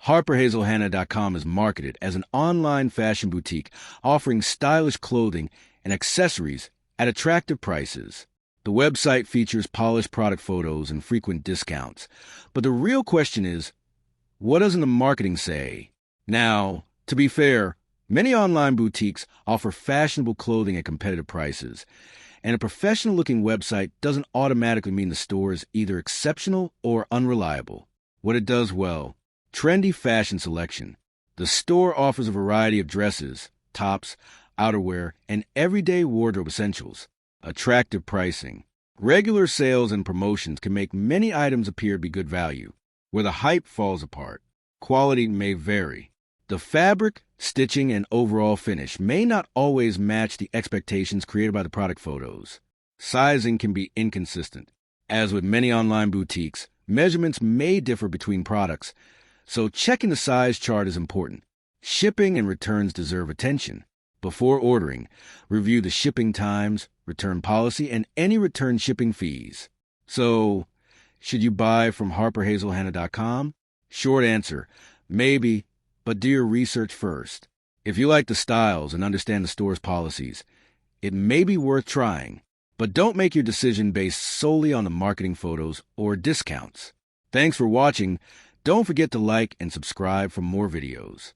HarperHazelHannah.com is marketed as an online fashion boutique offering stylish clothing and accessories at attractive prices. The website features polished product photos and frequent discounts. But the real question is, what doesn't the marketing say? Now, to be fair, many online boutiques offer fashionable clothing at competitive prices, and a professional-looking website doesn't automatically mean the store is either exceptional or unreliable. What it does well: trendy fashion selection. The store offers a variety of dresses, tops, outerwear, and everyday wardrobe essentials. Attractive pricing. Regular sales and promotions can make many items appear to be good value. Where the hype falls apart, quality may vary. The fabric, stitching, and overall finish may not always match the expectations created by the product photos. Sizing can be inconsistent. As with many online boutiques, measurements may differ between products, so checking the size chart is important. Shipping and returns deserve attention. Before ordering, review the shipping times, return policy, and any return shipping fees. So, should you buy from HarperHazelHannah.com? Short answer, maybe, but do your research first. If you like the styles and understand the store's policies, it may be worth trying. But don't make your decision based solely on the marketing photos or discounts. Thanks for watching. Don't forget to like and subscribe for more videos.